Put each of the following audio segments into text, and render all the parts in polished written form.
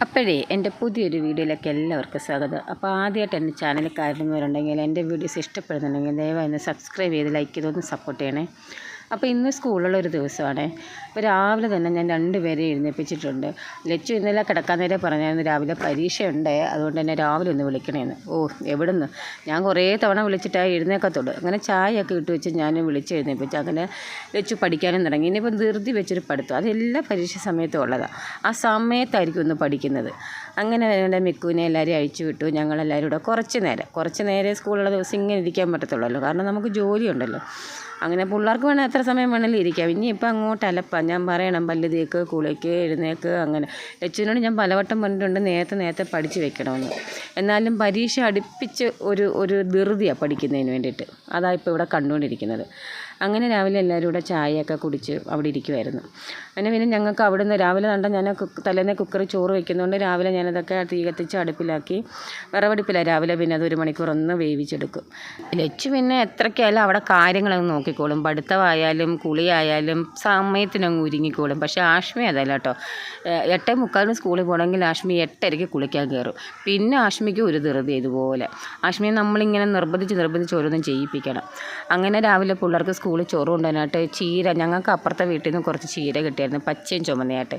അപ്പോഴേ എൻ്റെ പുതിയൊരു വീഡിയോയിലേക്ക് എല്ലാവർക്കും സ്വാഗതം. അപ്പോൾ ആദ്യമായിട്ട് എൻ്റെ ചാനൽ കാണുന്നവരുണ്ടെങ്കിൽ എൻ്റെ വീഡിയോസ് ഇഷ്ടപ്പെടുന്നുണ്ടെങ്കിൽ ദയവായി ഒന്ന് സബ്സ്ക്രൈബ് ചെയ്ത് ലൈക്ക് ചെയ്തൊന്ന് സപ്പോർട്ട് ചെയ്യണേ. അപ്പോൾ ഇന്ന് സ്കൂളുള്ള ഒരു ദിവസമാണ്. അപ്പോൾ രാവിലെ തന്നെ ഞാൻ 2 പേരെ എഴുന്നേൽപ്പിച്ചിട്ടുണ്ട്. ലച്ചു ഇന്നലെ കിടക്കാൻ നേരെ പറഞ്ഞായിരുന്നു രാവിലെ പരീക്ഷയുണ്ട്, അതുകൊണ്ട് തന്നെ രാവിലെ ഒന്ന് വിളിക്കണേന്ന്. എവിടുന്ന് ഞാൻ കുറേ തവണ വിളിച്ചിട്ടാണ് എഴുന്നേക്കത്തുള്ളൂ. അങ്ങനെ ചായയൊക്കെ ഇട്ട് വെച്ച് ഞാൻ വിളിച്ച് എഴുന്നേൽപ്പിച്ചു. അങ്ങനെ ലച്ചു പഠിക്കാനും തുടങ്ങി. ഇനിയിപ്പോൾ ധൃതി വെച്ചൊരു പഠിത്തം, അതെല്ലാ പരീക്ഷ സമയത്തും ഉള്ളതാണ്. ആ സമയത്തായിരിക്കും ഒന്ന് പഠിക്കുന്നത്. അങ്ങനെ എൻ്റെ മിക്കുവിനെ എല്ലാവരെയും അഴിച്ചു വിട്ടു. ഞങ്ങളെല്ലാവരും കൂടെ കുറച്ച് നേരം സ്കൂളുള്ള ദിവസം ഇങ്ങനെ ഇരിക്കാൻ പറ്റത്തുള്ളൂ, കാരണം നമുക്ക് ജോലിയുണ്ടല്ലോ. അങ്ങനെ പിള്ളേർക്ക് വേണം എത്ര സമയം വേണമെങ്കിലും ഇരിക്കാം. ഇനിയിപ്പോൾ അങ്ങോട്ട് അലപ്പാം. ഞാൻ പറയണം പല്ല് തേക്ക്, കുളിക്ക്, എഴുന്നേക്ക്. അങ്ങനെ ലച്ചുവിനോട് ഞാൻ പലവട്ടം പറഞ്ഞിട്ടുണ്ട് നേരത്തെ പഠിച്ച് വെക്കണമെന്ന്. എന്നാലും പരീക്ഷ അടുപ്പിച്ച് ഒരു ധൃതിയാണ് പഠിക്കുന്നതിന് വേണ്ടിയിട്ട്. അതാണ് ഇപ്പോൾ ഇവിടെ കണ്ടുകൊണ്ടിരിക്കുന്നത്. അങ്ങനെ രാവിലെ എല്ലാവരും കൂടെ ചായയൊക്കെ കുടിച്ച് അവിടെ ഇരിക്കുമായിരുന്നു. പിന്നെ ഞങ്ങൾക്ക് അവിടുന്ന് രാവിലെ ഞാൻ തലേന്ന് കുക്കറിൽ ചോറ് വയ്ക്കുന്നതുകൊണ്ട് രാവിലെ ഞാനതൊക്കെ തീ കത്തിച്ച് അടുപ്പിലാക്കി വിറവടുപ്പിലാണ് രാവിലെ. പിന്നെ അത് 1 മണിക്കൂർ ഒന്ന് വേവിച്ചെടുക്കും. ലച്ചു പിന്നെ എത്രയ്ക്കായാലും അവിടെ കാര്യങ്ങളൊന്നും നോക്കിക്കോളും. പഠിത്തമായാലും കുളിയായാലും സമയത്തിനങ്ങ് ഒരുങ്ങിക്കോളും. പക്ഷേ ആഷ്മി അതല്ല കേട്ടോ. 8:45 സ്കൂളിൽ പോകണമെങ്കിൽ ആഷ്മി 8:30 കുളിക്കാൻ കയറും. പിന്നെ ആഷ്മിക്ക് ഒരു ധൃതി ഇതുപോലെ. ആഷ്മിയെ നമ്മളിങ്ങനെ നിർബന്ധിച്ച് ഓരോന്നും ചെയ്യിപ്പിക്കണം. അങ്ങനെ രാവിലെ പിള്ളേർക്ക് സ്കൂളിൽ ചോറ് കൊണ്ടുവരാനായിട്ട് ചീര, ഞങ്ങൾക്ക് അപ്പുറത്തെ വീട്ടിൽ നിന്ന് കുറച്ച് ചീര കിട്ടിയായിരുന്നു, പച്ചയും ചുമന്നയായിട്ട്.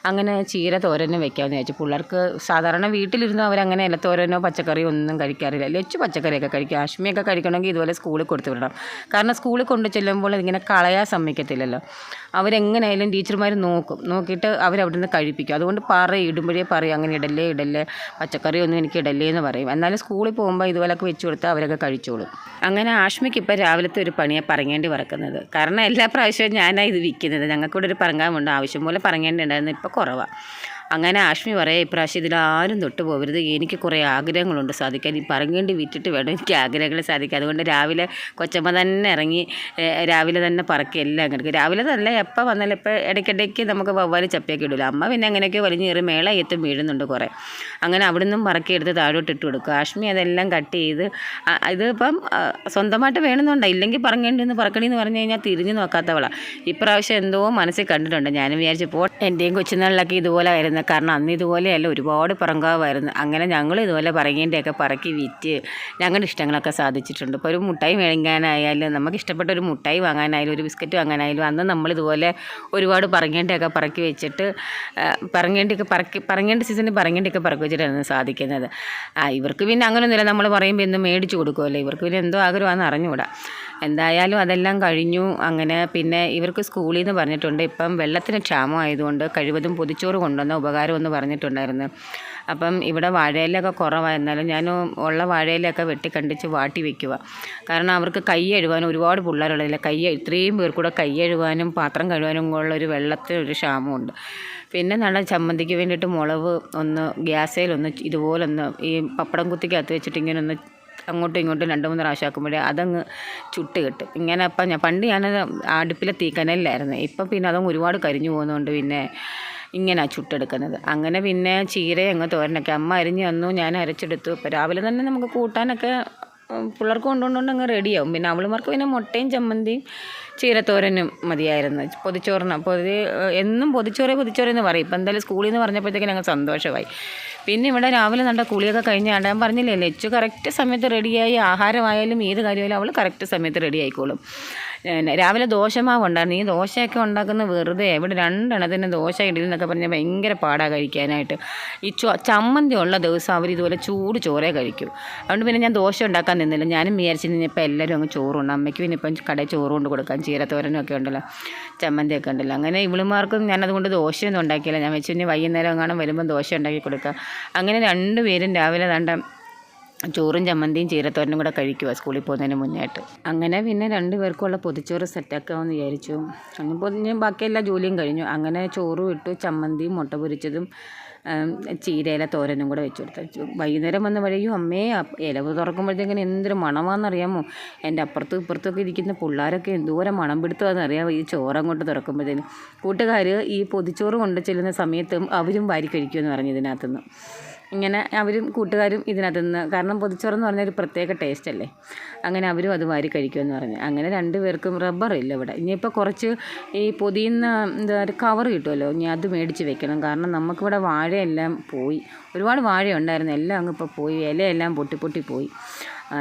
അങ്ങനെ ചീര തോരനും വെക്കാമെന്ന് വിചാരിച്ചു. പിള്ളേർക്ക് സാധാരണ വീട്ടിലിരുന്ന് അവരങ്ങനെ തോരനോ പച്ചക്കറിയോ ഒന്നും കഴിക്കാറില്ല. ലച്ചു പച്ചക്കറിയൊക്കെ കഴിക്കും. ആഷ്മിയൊക്കെ കഴിക്കണമെങ്കിൽ ഇതുപോലെ സ്കൂളിൽ കൊടുത്തു വിടണം. കാരണം സ്കൂളിൽ കൊണ്ടു ചെല്ലുമ്പോൾ ഇങ്ങനെ കളയാൻ സമ്മതിക്കത്തില്ലല്ലോ. അവരെങ്ങനെയായാലും ടീച്ചർമാർ നോക്കിയിട്ട് അവരവിടുന്ന് കഴിപ്പിക്കും. അതുകൊണ്ട് ഇടുമ്പോഴേ പറയും അങ്ങനെ ഇടല്ലേ പച്ചക്കറി ഒന്നും എനിക്ക് ഇടല്ലേ എന്ന് പറയും. എന്നാലും സ്കൂളിൽ പോകുമ്പോൾ ഇതുപോലൊക്കെ വെച്ച് കൊടുത്താൽ അവരൊക്കെ കഴിച്ചോളും. അങ്ങനെ ആഷ്മിക്ക് ഇപ്പോൾ രാവിലത്തെ ഒരു പണിയെ പറങ്ങേണ്ടി വറക്കുന്നത്. കാരണം എല്ലാ പ്രാവശ്യവും ഞാനാണ് ഇത് വിൽക്കുന്നത്. ഞങ്ങൾക്കിവിടെ ഒരു പറങ്ങാമുണ്ട്, ആവശ്യം പോലെ പറങ്ങേണ്ടി ഉണ്ടായിരുന്നു, ഇപ്പോൾ കുറവാണ്. അങ്ങനെ ആഷ്മി പറയാം, ഇപ്രാവശ്യം ഇതിലാരും തൊട്ട് പോകരുത്, എനിക്ക് കുറേ ആഗ്രഹങ്ങളുണ്ട് സാധിക്കാൻ. ഈ പറങ്ങേണ്ടി വിറ്റിട്ട് വേണം എനിക്ക് ആഗ്രഹങ്ങൾ സാധിക്കാൻ. അതുകൊണ്ട് രാവിലെ കൊച്ചമ്മ തന്നെ ഇറങ്ങി രാവിലെ തന്നെ പറക്കി എല്ലാം കിടക്കും. രാവിലെ തന്നെ എപ്പോൾ വന്നാലും ഇപ്പോൾ ഇടയ്ക്കിടയ്ക്ക് നമുക്ക് വവ്വാല് ചപ്പയൊക്കെ ഇടില്ല. അമ്മ പിന്നെ അങ്ങനെയൊക്കെ വലിഞ്ഞ് കയറി മേള എത്തും വീഴുന്നുണ്ട് കുറേ. അങ്ങനെ അവിടെ നിന്നും പറക്കിയെടുത്ത് താഴോട്ട് ഇട്ട് കൊടുക്കും. ആഷ്മി അതെല്ലാം കട്ട് ചെയ്ത് ഇതിപ്പം സ്വന്തമായിട്ട് വേണമെന്നുണ്ടോ, ഇല്ലെങ്കിൽ പറക്കണിന്ന് പറഞ്ഞു കഴിഞ്ഞാൽ തിരിഞ്ഞു നോക്കാത്തവളാണ്. ഇപ്രാവശ്യം എന്തോ മനസ്സിൽ കണ്ടിട്ടുണ്ട്. ഞാനും വിചാരിച്ചു എൻ്റെയും കൊച്ചുനാളിലൊക്കെ ഇതുപോലെ ആയിരുന്നു. കാരണം അന്ന് ഇതുപോലെയല്ല, ഒരുപാട് പറങ്കാവായിരുന്നു. അങ്ങനെ ഞങ്ങൾ ഇതുപോലെ പറങ്ങേൻ്റെയൊക്കെ പറക്കി വിറ്റ് ഞങ്ങളുടെ ഇഷ്ടങ്ങളൊക്കെ സാധിച്ചിട്ടുണ്ട്. ഇപ്പോൾ ഒരു മുട്ടായി മേടിക്കാനായാലും, നമുക്ക് ഇഷ്ടപ്പെട്ട ഒരു മുട്ടായി വാങ്ങാനായാലും, ഒരു ബിസ്ക്കറ്റ് വാങ്ങാനായാലും, അന്ന് നമ്മളിതുപോലെ ഒരുപാട് പറങ്ങേൻ്റെയൊക്കെ പറക്കി വെച്ചിട്ട് പറങ്ങേണ്ട സീസണിൽ പറങ്ങേൻ്റെയൊക്കെ പറക്കി വെച്ചിട്ടാണ് സാധിക്കുന്നത്. ഇവർക്ക് പിന്നെ അങ്ങനെയൊന്നുമില്ല. നമ്മൾ പറയുമ്പോൾ എന്നും മേടിച്ച് കൊടുക്കുമല്ലോ. ഇവർക്ക് പിന്നെ എന്തോ ആഗ്രഹമാണെന്ന് അറിഞ്ഞുകൂടാ. എന്തായാലും അതെല്ലാം കഴിഞ്ഞു. അങ്ങനെ പിന്നെ ഇവർക്ക് സ്കൂളിൽ നിന്ന് പറഞ്ഞിട്ടുണ്ട്, ഇപ്പം വെള്ളത്തിന് ക്ഷാമമായതുകൊണ്ട് കഴിവതും പൊതിച്ചോറ് കൊണ്ടുവന്ന ഉപകാരമെന്ന് പറഞ്ഞിട്ടുണ്ടായിരുന്നു. അപ്പം ഇവിടെ വാഴയിലൊക്കെ കുറവായിരുന്നാലും ഞാൻ ഉള്ള വാഴയിലൊക്കെ വെട്ടിക്കണ്ടിച്ച് വാട്ടി വെക്കുക. കാരണം അവർക്ക് കൈ കഴുകാനും ഒരുപാട് പിള്ളേരുള്ളതില്ല. ഇത്രയും പേർക്കൂടെ കൈ കഴുകാനും പാത്രം കഴുകാനും ഉള്ളൊരു വെള്ളത്തിനൊരു ക്ഷാമമുണ്ട്. പിന്നെ നല്ല ചമ്മന്തിക്ക് വേണ്ടിയിട്ട് മുളക് ഒന്ന് ഗ്യാസേലൊന്ന് ഇതുപോലൊന്ന് ഈ പപ്പടം കുത്തിക്കകത്ത് വെച്ചിട്ട് ഇങ്ങനെ ഒന്ന് അങ്ങോട്ടും ഇങ്ങോട്ടും 2-3 പ്രാവശ്യം ആക്കുമ്പോഴേ അതങ്ങ് ചുട്ട് കിട്ടും. ഇങ്ങനെ അപ്പം പണ്ട് ഞാനത് അടുപ്പിലെ തീക്കനലിലായിരുന്നു. ഇപ്പം പിന്നെ അതങ്ങ് ഒരുപാട് കരിഞ്ഞു പോകുന്നതുകൊണ്ട് പിന്നെ ഇങ്ങനെയാണ് ചുട്ടെടുക്കുന്നത്. അങ്ങനെ പിന്നെ ചീര അങ്ങ് തോരനൊക്കെ അമ്മ അരിഞ്ഞ് തന്നു, ഞാൻ അരച്ചെടുത്തു. ഇപ്പോൾ രാവിലെ തന്നെ നമുക്ക് കൂട്ടാനൊക്കെ പിള്ളേർക്ക് കൊണ്ടുകൊണ്ട് അങ്ങ് റെഡിയാവും. പിന്നെ അവളുമാർക്ക് പിന്നെ മുട്ടയും ചമ്മന്തിയും ചീരത്തോരനും മതിയായിരുന്നു. എന്നും പൊതിച്ചോറെന്ന് പറയും. ഇപ്പം എന്തായാലും സ്കൂളിൽ നിന്ന് പറഞ്ഞപ്പോഴത്തേക്കും ഞങ്ങൾ സന്തോഷമായി. പിന്നെ ഇവിടെ രാവിലെ നല്ല കുളിയൊക്കെ കഴിഞ്ഞാണ്ട് ഞാൻ പറഞ്ഞില്ലേ, ലച്ചു കറക്റ്റ് സമയത്ത് റെഡിയായി. ആഹാരമായാലും ഏത് കാര്യമായാലും അവൾ കറക്റ്റ് സമയത്ത് റെഡി ആയിക്കോളും. രാവിലെ ദോശമാവ് ഉണ്ടായിരുന്നു. ഈ ദോശയൊക്കെ ഉണ്ടാക്കുന്ന വെറുതെ ഇവിടെ 2 എണ്ണത്തിന് ദോശ ഇഡലി എന്നൊക്കെ പറഞ്ഞാൽ ഭയങ്കര പാടാണ് കഴിക്കാനായിട്ട്. ഈ ചമ്മന്തി ഉള്ള ദിവസം അവർ ഇതുപോലെ ചൂട് ചോറേ കഴിക്കും. അതുകൊണ്ട് പിന്നെ ഞാൻ ദോശ ഉണ്ടാക്കാൻ നിന്നില്ല. ഞാനും വിചാരിച്ചിരുന്നപ്പോൾ എല്ലാവരും അങ്ങ് ചോറുണ്ട്. അമ്മയ്ക്ക് പിന്നെ ഇപ്പം കടയിൽ ചോറ് കൊണ്ട് കൊടുക്കാം. ചീരത്തോരനും ഒക്കെ ഉണ്ടല്ലോ, ചമ്മന്തിയൊക്കെ ഉണ്ടല്ലോ. അങ്ങനെ ഇവളുമാർക്കും ഞാനതുകൊണ്ട് ദോശയൊന്നും ഉണ്ടാക്കിയില്ല. ഞാൻ വെച്ച് ഇനി വൈകുന്നേരം എങ്ങാനും വരുമ്പം ദോശ ഉണ്ടാക്കി കൊടുക്കാം. അങ്ങനെ 2 പേരും രാവിലെ ചോറും ചമ്മന്തിയും ചീരത്തോരനും കൂടെ കഴിക്കുക സ്കൂളിൽ പോകുന്നതിന് മുന്നായിട്ട്. അങ്ങനെ പിന്നെ 2 പേർക്കുള്ള പൊതിച്ചോറ് സെറ്റാക്കാമെന്ന് വിചാരിച്ചു. അങ്ങനെ പൊതിഞ്ഞ് ബാക്കി എല്ലാ ജോലിയും കഴിഞ്ഞു. അങ്ങനെ ചോറും ഇട്ടു, ചമ്മന്തിയും മുട്ട പൊരിച്ചതും ചീരയില തോരനും കൂടെ വെച്ച് കൊടുത്തു. വൈകുന്നേരം വന്ന വഴിയും അമ്മേ ഇലവ് തുറക്കുമ്പോഴത്തേക്കിന് എന്തൊരു മണമാണെന്നറിയാമോ. എൻ്റെ അപ്പുറത്തും ഇപ്പുറത്തൊക്കെ ഇരിക്കുന്ന പിള്ളേരൊക്കെ എന്തോരം മണം പിടുത്തമാണെന്നറിയാമോ ഈ ചോറങ്ങോട്ട് തുറക്കുമ്പോഴത്തേനും. കൂട്ടുകാർ ഈ പൊതിച്ചോറ് കൊണ്ട് ചെല്ലുന്ന സമയത്തും അവരും വാരി കഴിക്കുമെന്ന് പറഞ്ഞു ഇതിനകത്തുനിന്ന്. ഇങ്ങനെ അവരും കൂട്ടുകാരും ഇതിനകത്ത് നിന്ന്, കാരണം പൊതിച്ചോറെന്ന് പറഞ്ഞാൽ ഒരു പ്രത്യേക ടേസ്റ്റ് അല്ലേ, അങ്ങനെ അവരും അത് വാരി കഴിക്കുമെന്ന് പറഞ്ഞു. അങ്ങനെ 2 പേർക്കും റബ്ബറില്ല ഇവിടെ. ഇനിയിപ്പോൾ കുറച്ച് ഈ പൊതിയുന്ന എന്താ കവർ കിട്ടുമല്ലോ, ഇനി അത് മേടിച്ച് വെക്കണം. കാരണം നമുക്കിവിടെ വാഴയെല്ലാം പോയി, ഒരുപാട് വാഴയുണ്ടായിരുന്നു, എല്ലാം അങ്ങ് ഇപ്പോൾ പോയി, ഇലയെല്ലാം പൊട്ടി പോയി.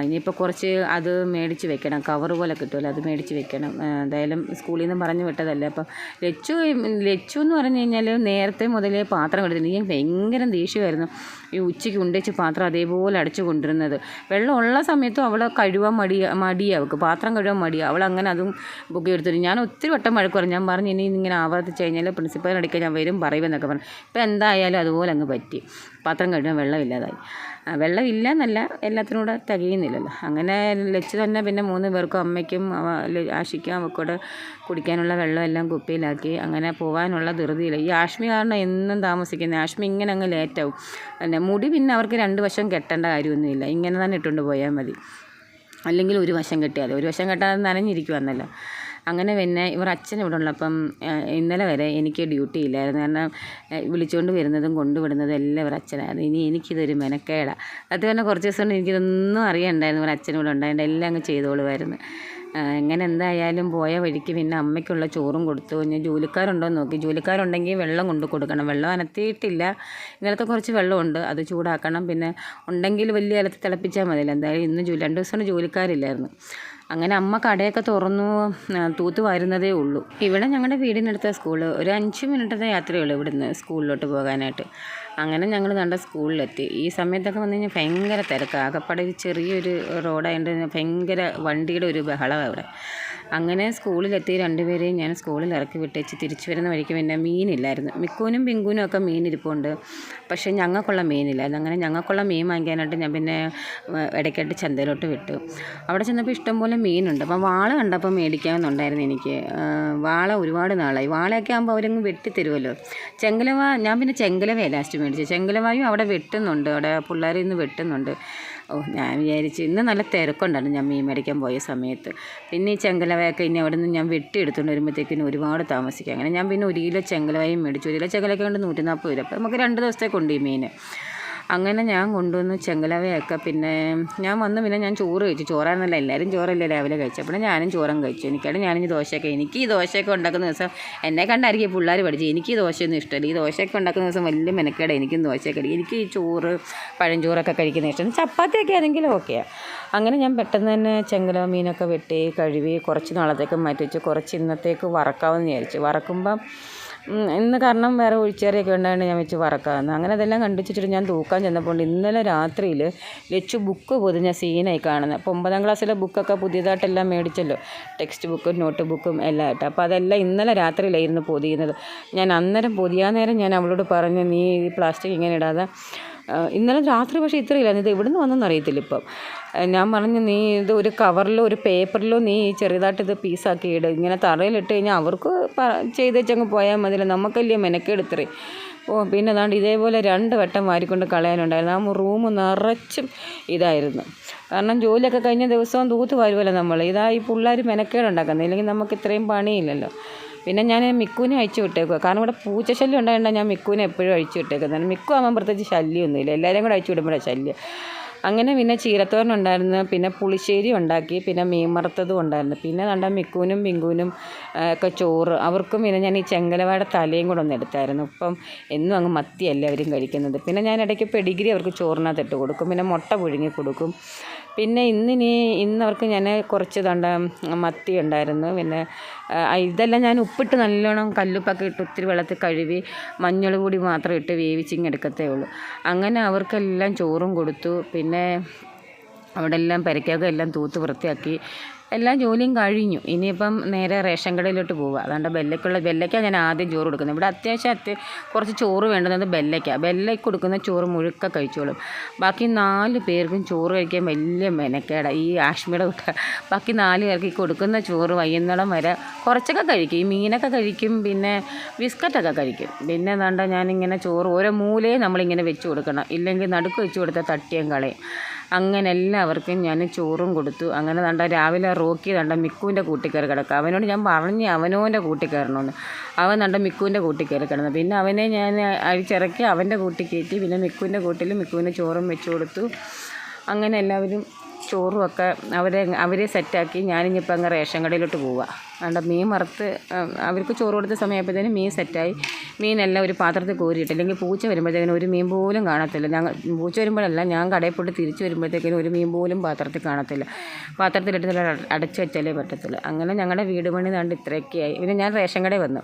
ഇനിയിപ്പോൾ കുറച്ച് അത് മേടിച്ച് വെക്കണം, കവർ പോലെ കിട്ടുമല്ലോ, അത് മേടിച്ച് വെക്കണം. എന്തായാലും സ്കൂളിൽ നിന്ന് പറഞ്ഞു വിട്ടതല്ലേ. അപ്പം ലച്ചു എന്ന് പറഞ്ഞു കഴിഞ്ഞാൽ നേരത്തെ മുതലേ പാത്രം എടുത്തിട്ടുണ്ട്. എനിക്ക് ഭയങ്കര ദേഷ്യമായിരുന്നു ഈ ഉച്ചയ്ക്ക് ഉണ്ടേച്ച് പാത്രം അതേപോലെ അടച്ചു കൊണ്ടിരുന്നത്. വെള്ളം ഉള്ള സമയത്തും അവളെ കഴുകാൻ മടിയാണ്, അവൾക്ക് പാത്രം കഴുകാൻ മടിയാണ്. അവളങ്ങനെ അതും ബുക്ക് എടുത്തിട്ട് ഞാൻ ഒത്തിരി വട്ടം വഴക്ക് പറഞ്ഞു. ഞാൻ പറഞ്ഞു ഇനി ഇങ്ങനെ ആവർത്തിച്ച് കഴിഞ്ഞാൽ പ്രിൻസിപ്പലിനടിക്കാൻ ഞാൻ വരും പറയുമെന്നൊക്കെ പറഞ്ഞു. ഇപ്പം എന്തായാലും അതുപോലെ അങ്ങ് പറ്റി, പാത്രം കഴുകാൻ വെള്ളമില്ലാതായി. വെള്ളമില്ല എന്നല്ല, എല്ലാത്തിനും കൂടെ തികയുന്നില്ലല്ലോ. അങ്ങനെ ലച്ച് തന്നെ പിന്നെ 3 പേർക്കും, അമ്മയ്ക്കും ആഷിക്കും അവൾക്കൂടെ കുടിക്കാനുള്ള വെള്ളമെല്ലാം കുപ്പിയിലാക്കി. അങ്ങനെ പോകാനുള്ള ധൃതിയില്ല. ഈ ആഷ്മി കാരണം എന്നും താമസിക്കുന്നത്. ആഷ്മി ഇങ്ങനെ അങ്ങ് ലേറ്റാവും. പിന്നെ മുടി പിന്നെ അവർക്ക് 2 വശം കെട്ടേണ്ട കാര്യമൊന്നുമില്ല, ഇങ്ങനെ തന്നെ ഇട്ടുകൊണ്ട് പോയാൽ മതി. അല്ലെങ്കിൽ ഒരു വശം കെട്ടിയാൽ, ഒരു വശം കെട്ടാതെ നനഞ്ഞിരിക്കുവാന്നല്ലോ. അങ്ങനെ പിന്നെ ഇവർ അച്ഛൻ ഇവിടെ ഉള്ളപ്പം ഇന്നലെ വരെ എനിക്ക് ഡ്യൂട്ടി ഇല്ലായിരുന്നു. കാരണം വിളിച്ചുകൊണ്ട് വരുന്നതും കൊണ്ടുവിടുന്നതും എല്ലാം ഇവർ അച്ഛനായിരുന്നു. ഇനി എനിക്കിതൊരു മെനക്കേടാണ്. അത് തന്നെ കുറച്ച് ദിവസം കൊണ്ട് എനിക്കിതൊന്നും അറിയണ്ടായിരുന്നു. ഇവർ അച്ഛനും ഇവിടെ ഉണ്ടായത്, എല്ലാം അങ്ങ് ചെയ്തോളുമായിരുന്നു. എങ്ങനെ എന്തായാലും പോയ വഴിക്ക് പിന്നെ അമ്മയ്ക്കുള്ള ചോറും കൊടുത്തു. ഞാൻ ജോലിക്കാരുണ്ടോ എന്ന് നോക്കി, ജോലിക്കാരുണ്ടെങ്കിൽ വെള്ളം കൊണ്ട് കൊടുക്കണം. വെള്ളം അനത്തിയിട്ടില്ല, ഇന്നലത്തെ കുറച്ച് വെള്ളമുണ്ട്, അത് ചൂടാക്കണം. പിന്നെ ഉണ്ടെങ്കിൽ വലിയ ഇലത്ത് തിളപ്പിച്ചാൽ മതിയല്ലോ. എന്തായാലും ഇന്ന് 2 ദിവസം കൊണ്ട് ജോലിക്കാരില്ലായിരുന്നു. അങ്ങനെ അമ്മ കടയൊക്കെ തുറന്നു, തൂത്ത് വരുന്നതേ ഉള്ളൂ. ഇവിടെ ഞങ്ങളുടെ വീടിനടുത്ത സ്കൂള് ഒരു 5 മിനിറ്റത്തെ യാത്രയേ ഉള്ളൂ ഇവിടുന്ന് സ്കൂളിലോട്ട് പോകാനായിട്ട്. അങ്ങനെ ഞങ്ങൾ നമ്മുടെ സ്കൂളിലെത്തി. ഈ സമയത്തൊക്കെ വന്നു കഴിഞ്ഞാൽ ഭയങ്കര തിരക്കാണ്. ആകപ്പാടെ ചെറിയൊരു റോഡായതുകൊണ്ട് ഭയങ്കര വണ്ടിയുടെ ഒരു ബഹളമാണ് ഇവിടെ. അങ്ങനെ സ്കൂളിലെത്തി 2 പേരെയും ഞാൻ സ്കൂളിൽ ഇറക്കി വിട്ടേച്ച് തിരിച്ചു വരുന്ന വഴിക്ക് പിന്നെ മീനില്ലായിരുന്നു. മിക്കൂനും പിങ്കൂനും ഒക്കെ മീൻ ഇരിപ്പുണ്ട്, പക്ഷേ ഞങ്ങൾക്കുള്ള മീനില്ലായിരുന്നു. അങ്ങനെ ഞങ്ങൾക്കുള്ള മീൻ വാങ്ങിക്കാനായിട്ട് ഞാൻ പിന്നെ ഇടയ്ക്കായിട്ട് ചന്തയിലോട്ട് വിട്ടു. അവിടെ ചെന്നപ്പോൾ ഇഷ്ടംപോലെ മീനുണ്ട്. അപ്പം വാള കണ്ടപ്പോൾ മേടിക്കാമെന്നുണ്ടായിരുന്നു എനിക്ക്. വാള ഒരുപാട് നാളായി. വാളയൊക്കെ ആകുമ്പോൾ അവരങ്ങ് വെട്ടിത്തരുമല്ലോ. ചെങ്കലവ ഞാൻ പിന്നെ ചെങ്കലവയാണ് ലാസ്റ്റ് മേടിച്ചത്. ചെങ്കലവായും അവിടെ വെട്ടുന്നുണ്ട്, അവിടെ പിള്ളേർ ഇന്ന് വെട്ടുന്നുണ്ട്. ഞാൻ വിചാരിച്ചു ഇന്ന് നല്ല തിരക്കുണ്ടായിരുന്നു ഞാൻ മീൻ മേടിക്കാൻ പോയ സമയത്ത്. പിന്നെ ഈ ചെങ്കലവയൊക്കെ ഇനി അവിടെ നിന്ന് ഞാൻ വെട്ടിയെടുത്തുകൊണ്ട് വരുമ്പോഴത്തേക്കിന് ഒരുപാട് താമസിക്കും. അങ്ങനെ ഞാൻ പിന്നെ 1 കിലോ ചെങ്കലവയും മേടിച്ചു. 1 കിലോ ചെങ്കലവയ്ക്ക് കൊണ്ട് 140 രൂപ. അപ്പോൾ നമുക്ക് 2 ദിവസത്തേക്കുണ്ട് ഈ മീൻ. അങ്ങനെ ഞാൻ കൊണ്ടുവന്ന് ചെങ്കലവയൊക്കെ. പിന്നെ ഞാൻ വന്ന് പിന്നെ ഞാൻ ചോറ് കഴിച്ചു. ചോറാണെന്നല്ല, എല്ലാവരും ചോറല്ലേ രാവിലെ കഴിച്ചു. അപ്പോൾ ഞാനും ചോറും കഴിച്ചു. ഞാനിനി ദോശയൊക്കെ, എനിക്ക് ഈ ദോശയൊക്കെ ഉണ്ടാക്കുന്ന ദിവസം എന്നെ കണ്ടായിരിക്കും പിള്ളേർ പഠിച്ചു. എനിക്ക് ഈ ദോശയൊന്നും ഇഷ്ടമല്ല. ഈ ദോശയൊക്കെ ഉണ്ടാക്കുന്ന ദിവസം വലിയ മെനക്കേടാണ് എനിക്കും ദോശയൊക്കെ. എനിക്ക് ഈ ചോറ് പഴഞ്ചോറൊക്കെ കഴിക്കുന്ന ഇഷ്ടം. ചപ്പാത്തിയൊക്കെ ആണെങ്കിലും ഓക്കെയാണ്. അങ്ങനെ ഞാൻ പെട്ടെന്ന് തന്നെ ചെങ്കലവ മീനൊക്കെ വെട്ടി കഴുകി കുറച്ച് നാളത്തേക്ക് മാറ്റി വെച്ച്, കുറച്ച് ഇന്നത്തേക്ക് വറക്കാമെന്ന് വിചാരിച്ചു. വറക്കുമ്പം ഇന്ന് കാരണം വേറെ ഒഴിച്ചേറിയൊക്കെ ഉണ്ടായിട്ട് ഞാൻ വെച്ച് വറക്കാമെന്ന്. അങ്ങനെ അതെല്ലാം കണ്ടിച്ചിട്ട് ഞാൻ തൂക്കാൻ ചെന്നപ്പോൾ ഇന്നലെ രാത്രിയിൽ ലച്ചു ബുക്ക് പൊതിഞ്ഞ സീനായി കാണുന്നത്. അപ്പോൾ 9ാം ക്ലാസ്സിലെ ബുക്കൊക്കെ പുതിയതായിട്ടെല്ലാം മേടിച്ചല്ലോ, ടെക്സ്റ്റ് ബുക്കും നോട്ട് ബുക്കും എല്ലാം ആയിട്ട്. അപ്പോൾ അതെല്ലാം ഇന്നലെ രാത്രിയിലായിരുന്നു പൊതിയുന്നത്. ഞാൻ അന്നേരം പൊതിയാൻ നേരം ഞാൻ അവളോട് പറഞ്ഞു, നീ ഈ പ്ലാസ്റ്റിക് ഇങ്ങനെ ഇടാതെ. ഇന്നലെ രാത്രി പക്ഷേ ഇത്രയില്ല, ഇത് എവിടുന്ന് വന്നെന്ന് അറിയത്തില്ല ഇപ്പം. ഞാൻ പറഞ്ഞു, നീ ഇത് ഒരു കവറിലോ ഒരു പേപ്പറിലോ നീ ചെറുതായിട്ട് ഇത് പീസാക്കി ഇടുക. ഇങ്ങനെ തറയിലിട്ട് കഴിഞ്ഞാൽ അവർക്ക് ചെയ്ത് വെച്ചങ്ങ് പോയാൽ മതിയല്ലോ, നമുക്കല്ലേ മെനക്കെടുത്തറേ. പിന്നെ അതാണ്ട് ഇതേപോലെ 2 വട്ടം വാരിക്കൊണ്ട് കളയാനുണ്ടായിരുന്നു. ആ റൂം നിറച്ചും ഇതായിരുന്നു. കാരണം ജോലിയൊക്കെ കഴിഞ്ഞ ദിവസവും തൂത്ത് വരുമല്ലോ നമ്മൾ. ഈ പിള്ളേർ മെനക്കേടുണ്ടാക്കുന്നത്, ഇല്ലെങ്കിൽ നമുക്ക് ഇത്രയും പണിയില്ലല്ലോ. പിന്നെ ഞാൻ മിക്കുവിനെ അഴിച്ചു വിട്ടേക്കുക. കാരണം ഇവിടെ പൂച്ചശല്യം ഉണ്ടായതുകൊണ്ട് ഞാൻ മിക്കുവിനെ എപ്പോഴും അഴിച്ചു വിട്ടേക്കുന്നത്. മിക്കു ആകുമ്പോൾ പ്രത്യേകിച്ച് ശല്യമൊന്നുമില്ല, എല്ലാവരും കൂടെ അഴിച്ചു വിടുമ്പോഴാണ് ശല്യം. അങ്ങനെ പിന്നെ ചീരത്തോരൻ ഉണ്ടായിരുന്നു, പിന്നെ പുളിശ്ശേരി ഉണ്ടാക്കി, പിന്നെ മീൻ വറുത്തതും ഉണ്ടായിരുന്നു. പിന്നെ കണ്ട മിക്കുവിനും പിങ്കുവിനും ഒക്കെ ചോറ്. അവർക്കും പിന്നെ ഞാൻ ഈ ചെങ്കലവയുടെ തലയും കൂടെ ഒന്ന് എടുത്തായിരുന്നു. ഇപ്പം എന്നും അങ്ങ് മത്തി എല്ലാവരും കഴിക്കുന്നത്. പിന്നെ ഞാൻ ഇടയ്ക്ക് പെഡിഗ്രി അവർക്ക് ചോറിനകത്ത് ഇട്ട് കൊടുക്കും, പിന്നെ മുട്ട പുഴുങ്ങി കൊടുക്കും. പിന്നെ ഇന്ന് അവർക്ക് ഞാൻ കുറച്ച് മത്തി ഉണ്ടായിരുന്നു. പിന്നെ ഇതെല്ലാം ഞാൻ ഉപ്പിട്ട് നല്ലോണം കല്ലുപ്പൊക്കെ ഇട്ട് ഒത്തിരി വെള്ളത്തിൽ കഴുകി മഞ്ഞൾ പൊടി മാത്രം ഇട്ട് വേവിച്ചിങ്ങെടുക്കത്തേ ഉള്ളൂ. അങ്ങനെ അവർക്കെല്ലാം ചോറും കൊടുത്തു. പിന്നെ അവിടെ എല്ലാം പെരയ്ക്കൊക്കെ എല്ലാം തൂത്ത് വൃത്തിയാക്കി എല്ലാ ജോലിയും കഴിഞ്ഞു. ഇനിയിപ്പം നേരെ റേഷൻ കടയിലോട്ട് പോവുക. അതുകൊണ്ട് ബെല്ലയ്ക്കാണ് ഞാൻ ആദ്യം ചോറ് കൊടുക്കുന്നത്. ഇവിടെ അത്യാവശ്യം കുറച്ച് ചോറ് വേണ്ടുന്നത് ബെല്ലയ്ക്ക് കൊടുക്കുന്ന ചോറ് മുഴുക്ക കഴിച്ചോളും. ബാക്കി 4 പേർക്കും ചോറ് കഴിക്കാൻ വലിയ മെനക്കേടാണ്. ഈ ആഷ്മിയുടെ കൂട്ട ബാക്കി 4 പേർക്ക് ഈ കൊടുക്കുന്ന ചോറ് വൈകുന്നേരം വരെ കുറച്ചൊക്കെ കഴിക്കും. ഈ മീനൊക്കെ കഴിക്കും, പിന്നെ ബിസ്ക്കറ്റൊക്കെ കഴിക്കും. പിന്നെ എന്താണ്ട് ഞാനിങ്ങനെ ചോറ് ഓരോ മൂലയും നമ്മളിങ്ങനെ വെച്ച് കൊടുക്കണം, ഇല്ലെങ്കിൽ നടുക്ക് വെച്ച് കൊടുത്താൽ തട്ടിയും കളയും. അങ്ങനെ എല്ലാവർക്കും ഞാൻ ചോറും കൊടുത്തു. അങ്ങനെ രാവിലെ റോക്കി കണ്ട മിക്കുവിൻ്റെ കൂട്ടിൽ കയറി കിടക്കുക. അവനോട് ഞാൻ പറഞ്ഞ് അവനോൻ്റെ കൂട്ടിൽ കയറണമെന്ന്. അവൻ കണ്ട മിക്കുവിൻ്റെ കൂട്ടിൽ കയറി കിടന്നു. പിന്നെ അവനെ ഞാൻ അഴിച്ചിറക്കി അവൻ്റെ കൂട്ടിൽ കയറ്റി. പിന്നെ മിക്കുവിൻ്റെ കൂട്ടിൽ മിക്കുവിന് ചോറും വെച്ച് കൊടുത്തു. അങ്ങനെ എല്ലാവരും ചോറും ഒക്കെ അവരെ സെറ്റാക്കി. ഞാനിപ്പോൾ അങ്ങ് റേഷൻ കടയിലോട്ട് പോവുക. അതുകൊണ്ട് മീൻ വറുത്ത് അവർക്ക് ചോറ് കൊടുത്ത സമയപ്പോഴത്തേനും മീൻ സെറ്റായി. മീനെല്ലാം ഒരു പാത്രത്തിൽ കോരിയിട്ട്, അല്ലെങ്കിൽ പൂച്ച വരുമ്പോഴത്തേക്കിനും ഒരു മീൻ പോലും കാണത്തില്ല. പൂച്ച വരുമ്പോഴല്ല, ഞാൻ കടയിൽ പോയിട്ട് തിരിച്ച് വരുമ്പോഴത്തേക്കിനും ഒരു മീൻ പോലും പാത്രത്തിൽ കാണത്തില്ല. പാത്രത്തിലിട്ട് അടച്ചു വെച്ചാലേ പറ്റത്തുള്ളൂ. അങ്ങനെ ഞങ്ങളുടെ വീട് പണി ദാണ്ട് ഇത്രയൊക്കെയായി. പിന്നെ ഞാൻ റേഷൻ കടയിൽ വന്നു.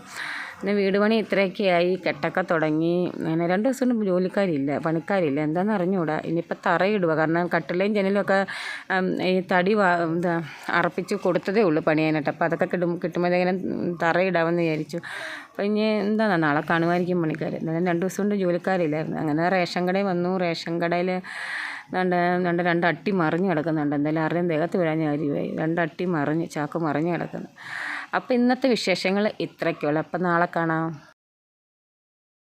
പിന്നെ വീട് പണി ഇത്രയൊക്കെയായി. കെട്ടൊക്കെ തുടങ്ങി. അങ്ങനെ 2 ദിവസം കൊണ്ട് ജോലിക്കാരില്ല, പണിക്കാരില്ല. എന്താണെന്ന് അറിഞ്ഞുകൂടാ. ഇനിയിപ്പോൾ തറയിടുക. കാരണം കട്ടിലയും ജനലും ഒക്കെ ഈ തടി അറപ്പിച്ച് കൊടുത്തതേ ഉള്ളൂ പണിയാനായിട്ട്. അപ്പോൾ അതൊക്കെ കിട്ടുമ്പോഴത്തേക്കിനും തറയിടാമെന്ന് വിചാരിച്ചു. അപ്പോൾ ഇനി എന്താണ് നാളെ കാണുമായിരിക്കും പണിക്കാർ. എന്തായാലും 2 ദിവസം കൊണ്ട് ജോലിക്കാരില്ലായിരുന്നു. അങ്ങനെ റേഷൻ കടയിൽ വന്നു. റേഷൻ കടയിൽ 2 അട്ടി മറിഞ്ഞ് കിടക്കുന്നുണ്ട്. എന്തായാലും ആരുടെയും ദേഹത്ത് വീഴാൻ കാര്യമായി. 2 അട്ടി മറിഞ്ഞ് ചാക്ക് മറിഞ്ഞ് കിടക്കുന്നു. അപ്പോൾ ഇന്നത്തെ വിശേഷങ്ങൾ ഇത്രയ്ക്കുള്ളൂ. അപ്പോൾ നാളെ കാണാം.